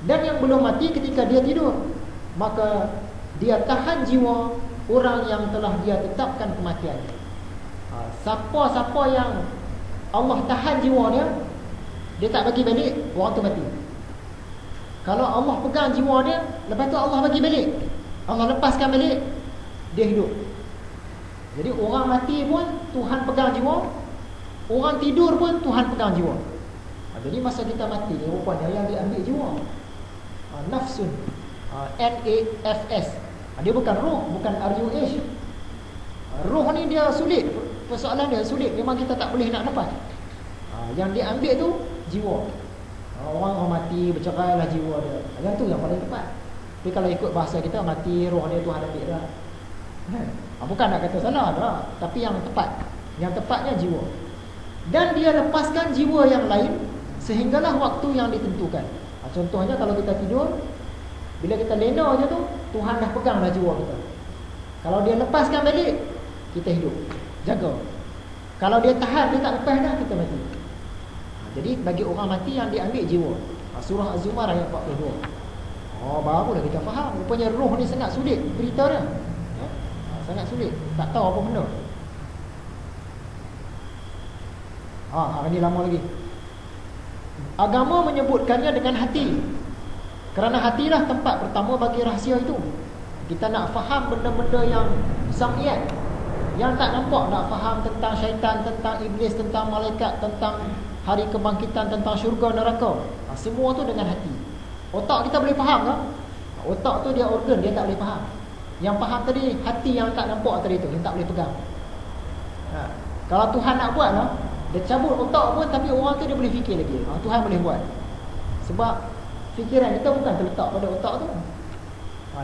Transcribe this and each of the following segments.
Dan yang belum mati ketika dia tidur, maka dia tahan jiwa orang yang telah dia tetapkan kematian. Siapa-siapa yang Allah tahan jiwa dia tak bagi balik, orang tu mati. Kalau Allah pegang jiwa dia, lepas tu Allah bagi balik, Allah lepaskan balik, dia hidup. Jadi orang mati pun Tuhan pegang jiwa, orang tidur pun Tuhan pegang jiwa. Jadi masa kita mati ni rupanya yang diambil jiwa, nafsun, N-A-F-S. Dia bukan roh, bukan R-U-H. Roh ni dia sulit, persoalan dia sulit, memang kita tak boleh nak dapat. Yang diambil tu jiwa. Orang mati bercerai lah jiwa dia. Yang tu yang paling tepat. Tapi kalau ikut bahasa kita, mati roh dia Tuhan ambil dah. Bukan nak kata salah dah, tapi yang tepat, yang tepatnya jiwa. Dan dia lepaskan jiwa yang lain sehinggalah waktu yang ditentukan. Contohnya kalau kita tidur, bila kita lena je tu, Tuhan dah pegang dah jiwa kita. Kalau dia lepaskan balik, kita hidup, jaga. Kalau dia tahan, dia tak lepas dah, kita mati. Jadi bagi orang mati yang diambil jiwa, surah Az-Zumar ayat 42. Barulah kita faham. Rupanya roh ni sangat sulit berita dia, sangat sulit, tak tahu apa benda. Hari ni lama lagi. Agama menyebutkannya dengan hati, kerana hatilah tempat pertama bagi rahsia itu. Kita nak faham benda-benda yang sam'iyat, yang tak nampak, nak faham tentang syaitan, tentang iblis, tentang malaikat, tentang hari kebangkitan, tentang syurga neraka, semua tu dengan hati. Otak kita boleh faham tak? Otak tu dia organ, dia tak boleh faham. Yang faham tadi hati yang tak nampak tadi tu, yang tak boleh pegang. Kalau Tuhan nak buat lah, dia cabut otak pun, tapi orang tu dia boleh fikir lagi. Tuhan boleh buat. Sebab fikiran kita bukan terletak pada otak tu.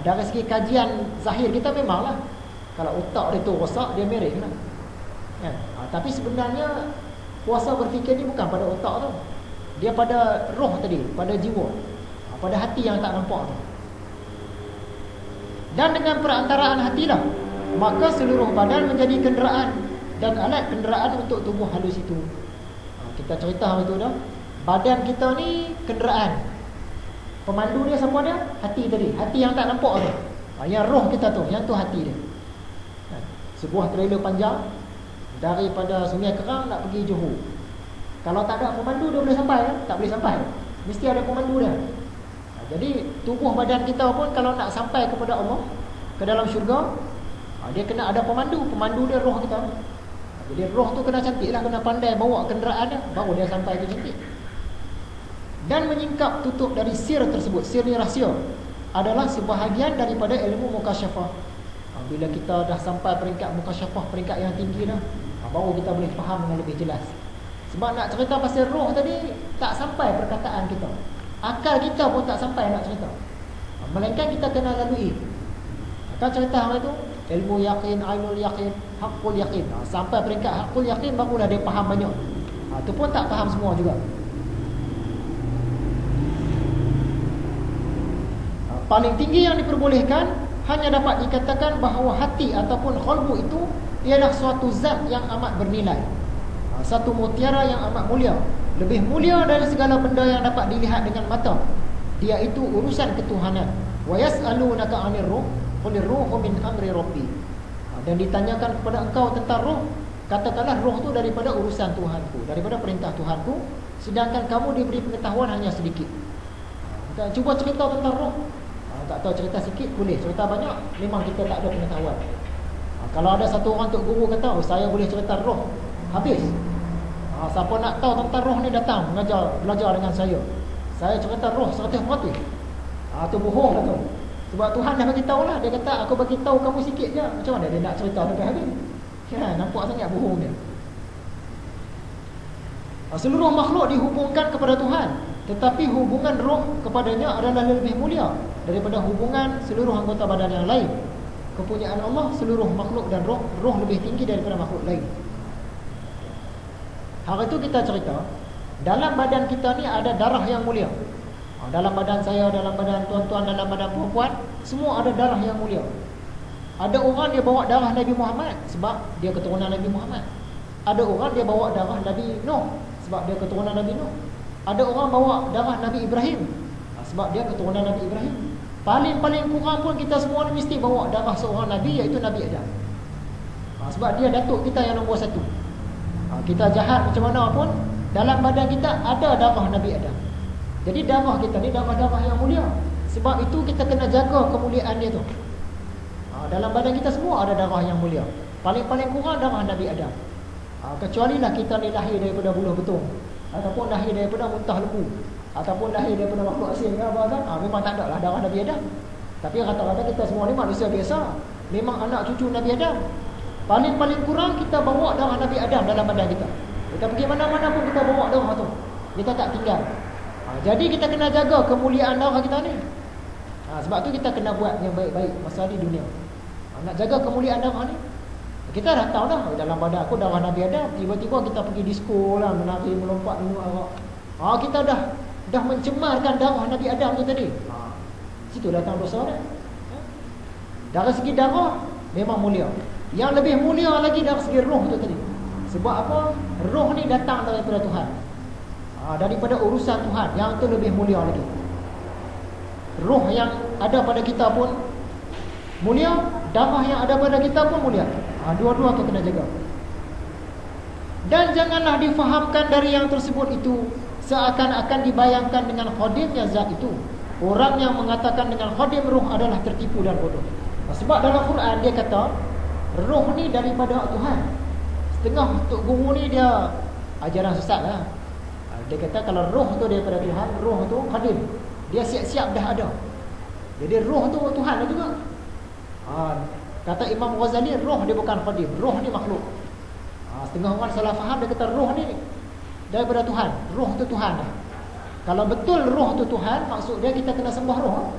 Dari segi kajian zahir kita memanglah, kalau otak dia tu rosak, dia merek lah. Tapi sebenarnya kuasa berfikir ni bukan pada otak tu, dia pada roh tadi, pada jiwa, pada hati yang tak nampak tu. Dan dengan perantaraan hatilah, maka seluruh badan menjadi kenderaan dan alat kenderaan untuk tubuh halus itu. Kita cerita itu dah. Badan kita ni kenderaan, pemandu dia siapa dia? Hati tadi, hati yang tak nampak tu. Yang roh kita tu, yang tu hati dia. Sebuah trailer panjang daripada Sungai Kerang nak pergi Johor, kalau tak ada pemandu dia boleh sampai kan? Tak boleh sampai, mesti ada pemandu dia. Jadi tubuh badan kita pun kalau nak sampai kepada Allah, ke dalam syurga, dia kena ada pemandu. Pemandu dia roh kita. Jadi roh tu kena cantik lah, kena pandai bawa kenderaan dia, baru dia sampai tu cantik. Dan menyingkap tutup dari sir tersebut. Sir ni rahsia, adalah sebahagian daripada ilmu mukasyafah. Bila kita dah sampai peringkat mukasyafah, peringkat yang tinggi dah, baru kita boleh faham dengan lebih jelas. Sebab nak cerita pasal roh tadi, tak sampai perkataan kita, akal kita pun tak sampai nak cerita, melainkan kita kena lalui. Kan cerita hang itu, ilmu yaqin, ainul yaqin, haqqul yaqin. Sampai peringkat haqqul yaqin, barulah dia faham banyak. Itu pun tak faham semua juga. Paling tinggi yang diperbolehkan, hanya dapat dikatakan bahawa hati ataupun qalbu itu ialah suatu zat yang amat bernilai, satu mutiara yang amat mulia, lebih mulia dari segala benda yang dapat dilihat dengan mata. Dia itu urusan ketuhanan. Wa yas'alunaka 'anir ruh, qulir ruhu min amri rabbi. Dan ditanyakan kepada engkau tentang roh, katakanlah roh tu daripada urusan Tuhanku, daripada perintah Tuhanku, sedangkan kamu diberi pengetahuan hanya sedikit. Cuba cerita tentang roh, tak tahu cerita sikit boleh, cerita banyak memang kita tak ada pengetahuan. Kalau ada satu orang Tok Guru kata, saya boleh cerita roh, habis. Siapa nak tahu tentang roh ni datang belajar dengan saya cerita roh 100%. Tu bohong lah tu. Sebab Tuhan dah bagi tahu lah, dia kata aku bagi tahu kamu sikit je. Macam mana dia nak cerita sampai habis? Nampak sangat bohong dia. Seluruh makhluk dihubungkan kepada Tuhan, tetapi hubungan roh kepadanya adalah lebih mulia daripada hubungan seluruh anggota badan yang lain. Kepunyaan Allah seluruh makhluk dan roh lebih tinggi daripada makhluk lain. Hari itu kita cerita, dalam badan kita ni ada darah yang mulia. Dalam badan saya, dalam badan tuan-tuan, dalam badan perempuan, semua ada darah yang mulia. Ada orang dia bawa darah Nabi Muhammad sebab dia keturunan Nabi Muhammad. Ada orang dia bawa darah Nabi Nuh sebab dia keturunan Nabi Nuh. Ada orang bawa darah Nabi Ibrahim Sebab dia keturunan Nabi Ibrahim. Paling-paling kurang pun kita semua ni mesti bawa darah seorang Nabi, iaitu Nabi Adam. Sebab dia datuk kita yang nombor 1. Kita jahat macam mana pun, dalam badan kita ada darah Nabi Adam. Jadi darah kita ni darah-darah yang mulia. Sebab itu kita kena jaga kemuliaan dia tu. Dalam badan kita semua ada darah yang mulia. Paling-paling kurang darah Nabi Adam. Kecualilah kita ni lahir daripada buluh betung, ataupun lahir daripada muntah lembu, ataupun lahir daripada makhluk asing ke apa kan, memang tak ada lah darah Nabi Adam. Tapi rata-rata kita semua ni manusia biasa, memang anak cucu Nabi Adam. Paling-paling kurang kita bawa darah Nabi Adam dalam badan kita. Kita pergi mana-mana pun kita bawa darah tu, kita tak tinggal. Jadi kita kena jaga kemuliaan darah kita ni. Sebab tu kita kena buat yang baik-baik masa di dunia. Nak jaga kemuliaan darah ni. Kita dah tahu dah, dalam badan aku darah Nabi Adam. Tiba-tiba kita pergi disko lah, menari, melompat, minum arak. Kita dah mencemarkan darah Nabi Adam tu tadi. Situ datang dosa dah. Dari segi darah memang mulia. Yang lebih mulia lagi dari segi roh tu tadi. Sebab apa? Roh ni datang daripada Tuhan. Daripada urusan Tuhan, yang tu lebih mulia lagi. Roh yang ada pada kita pun mulia, darah yang ada pada kita pun mulia. Dua-dua tu kena jaga. Dan janganlah difahamkan dari yang tersebut itu seakan-akan dibayangkan dengan khadimnya zat itu. Orang yang mengatakan dengan khadim roh adalah tertipu dan bodoh. Sebab dalam Quran dia kata roh ni daripada Tuhan. Setengah tok guru ni dia ajaran sesat lah. Dia kata kalau roh tu daripada Tuhan, roh tu khadim, dia siap-siap dah ada. Jadi roh tu Tuhan juga. Kata Imam Ghazali, roh dia bukan khadim, roh ni makhluk. Setengah orang salah faham, dia kata roh ni daripada Tuhan, roh tu Tuhan dah. Kalau betul roh tu Tuhan, maksud dia kita kena sembah roh.